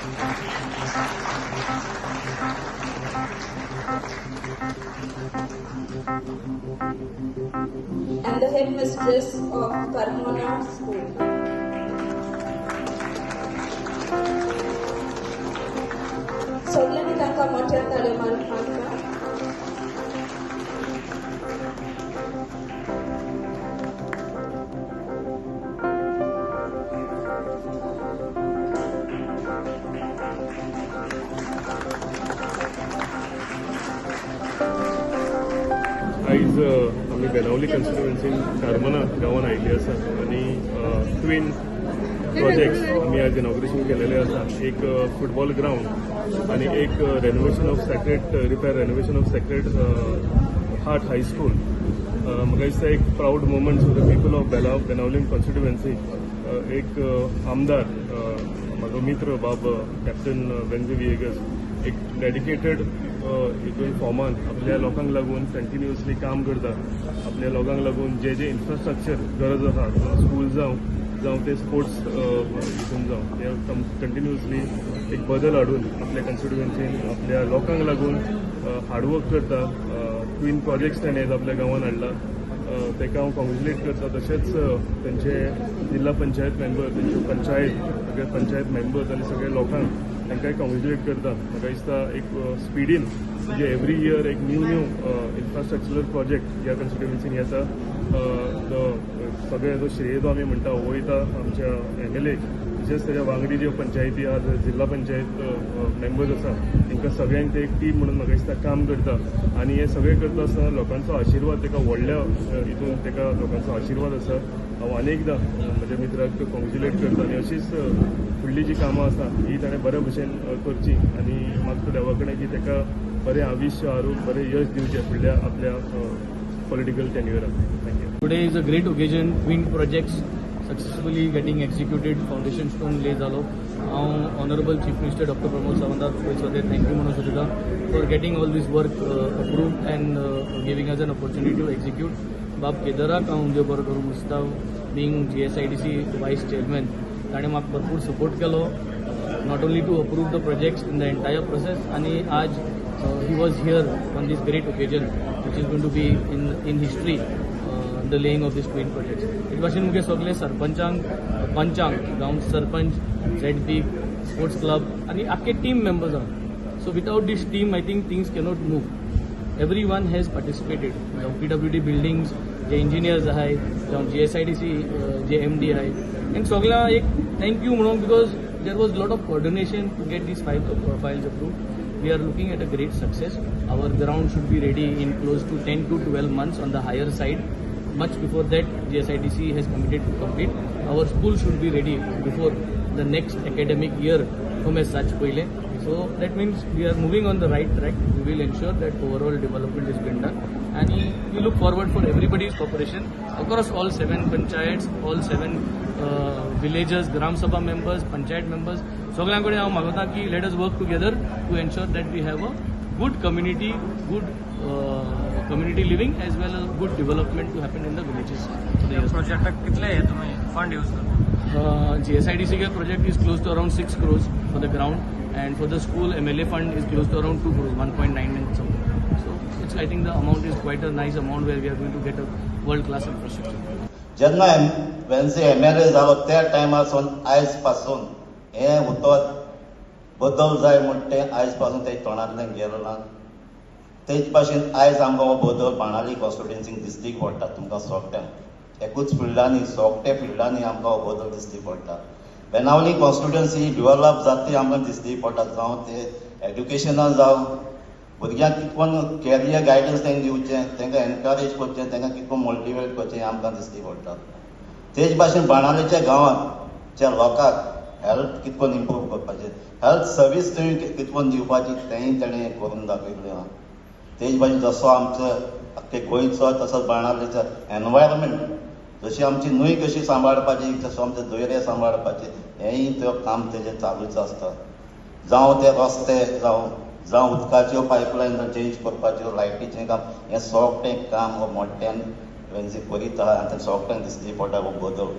and the headmistress of Carmona School. सगळ्यांनी तांकां मोठ्या ताळे मारून मागता. आयज आमी बेनावली कॉन्स्टिट्युएन्सीन कार्मोना गांवांत आयिल्ली आसा आनी ट्वीन प्रोजेक्ट्स आमी आज इनॉग्रेशन केलेले आसा. एक फुटबॉल ग्राउंड आनी एक renovation of sacred repair renovation of sacred heart high school. म्हाका दिसता एक proud moment for the people of Benaulim constituency. एक आमदार म्हाजो मित्र बाब कॅप्टन वेन्झे विएगस एक डेडिकेटेड हितून फॉर्मान आपल्या लोकांक लागून कंटिन्युअसली काम करता. आपल्या लोकांक लागून जे जे इन्फ्रास्ट्रक्चर गरज आसा स्कूल जावं ते स्पोर्ट्स हितून जावं ते कंटिन्युअसली एक बदल हाडून आपल्या कॉन्स्टिट्युएन्सीन आपल्या लोकांक लागून हार्डवर्क करता. ट्वीन प्रोजेक्ट्स ताणें आपल्या गांवांत हाडला. ताका हांव कॉंग्रेच्युलेट करता. तशेंच तेंचे जिल्हा पंचायत मेंबर तेंचे सगळे पंचायत मेंबर्स आनी सगळे लोकांक तांकांय कॉंग्रेच्युलेट करता. म्हाका दिसता एक स्पिडीन म्हणजे एवरी इयर एक न्यू इन्फ्रास्ट्रक्चरल प्रोजेक्ट ह्या कॉन्स्टिट्युएन्सीन येता. सगळे जो श्रेय जो आमी म्हणटा वयता आमच्या MLA तशेंच तेज्या वांगडी ज्यो पंचायती आहा जिल्हा पंचायत मेंबर्स आसा तांकां सगळ्यांक ते एक टीम म्हणून म्हाका दिसता काम करता. आनी हे सगळें करता आसतना लोकांचो आशिर्वाद ताका व्हडल्या हितून ताका लोकांचो आशिर्वाद आसा. हांव अनेकदां म्हज्या मित्राक कॉंग्रेच्युलेट करता आनी अशीच फुडलीं जी कामां आसा ही ताणें बऱ्या भशेन करची आनी मागता देवा कडेन की ताका बरें आयुश्य आरोग्य बरें यश दिवचें फुडल्या आपल्या पॉलिटिकल टेन्युअराक. Thank you. Today is a great occasion. Twin projects successfully getting executed. Foundation stone laid zalo. Honorable Chief Minister Dr. Pramod Sawant thank you Manoj Sudhika for getting all this work approved and giving us an opportunity to execute. Bab Kedara kaunde bar karu Mustav being GSIDC vice chairman ताणे म्हाका भरपूर support केलो not only to approve the projects in the entire process and आज he was here on this great occasion which is going to be in history the laying of these twin projects. एक भाशेन मुगे सगळे सरपंचांक पंचांक गांव sarpanch ZP sports club आनी आख्खे team members आहा. So without this team I think things cannot move. Every one has participated. PWD buildings जे engineers आहाय जावं GSIDC जे MD आहाय आनी सगळ्यांक एक थँक्यू म्हणून because there was lot of coordination to get these files approved. We are looking at a great success. Our ground should be ready in close to 10 to 12 months on the higher side. Much before that, GSIDC has committed to complete. Our school should be ready before the next academic year from as such पहिले. So that means we are moving on the right track. We will ensure that overall development is being done. And we look forward for everybody's cooperation across all 7 panchayats, all 7 villages, Gram Sabha members, panchayat members. सगळ्यांकडे हांव मागता की let us work together to ensure that we have a good community, good community living as well as good development to happen in the villages. Project कितले हे तुम्ही fund use करता? GSIDC K project is close to around 6 crores for the ground and for the school MLA fund is close to around 2 crores, 1.9 something. So it's I think the amount is quite a nice amount where we are going to get a world class infrastructure. जेन्ना वेन्झे MLA जालो त्या टायमासून आयज पासून हे उतर बदल जाय म्हण तें आयज पासून तेच्या तोंडांतल्यान गेलो ना. तेच भाशेन आयज आमकां हो बदल बाणावली कॉन्स्टिट्युएन्सीक दिसती पडटा. तुमकां सोगट्यांक एकूच फिल्डांनी सोगट्या फिल्डांनी आमकां हो बदल दिसती पडटा. बेनावली कॉन्स्टिट्युएन्सी डेव्हलप जाता आमकां दिसती पडटा. जावं ते एड्युकेशनान जावं भुरग्यांक कितकोन कॅरियर गायडन्स तांकां दिवचें तांकां एनकरेज करचें तांकां कितकोन मोटिवेट करचें आमकां दिसती पडटा. तेच भाशेन बाणावलीच्या गांवांच्या लोकांक हेल्थ कितकोन इम्प्रूव करपाचें हेल्थ सर्वीस थंय कितकोन दिवपाची तेंय ताणें करून दाखयलें आहा. तेच भाशेन जसो आमचो आख्खे गोंयचो तसोच बाणावलीचो एनवायरमेंट जशी आमची न्हंय कशी सांबाळपाची तसो आमचे दर्या सांबाळपाचे हेंय तो काम तेजें चालूच आसता. जावं ते रस्ते जावं उदकाच्यो पायपलायन चेंज करपाच्यो लायटीचें काम हें सोगटें काम हो मोठ्यान वेन्झे करीत आहा आनी तें सोगट्यांक दिसती पडटा हो बदल.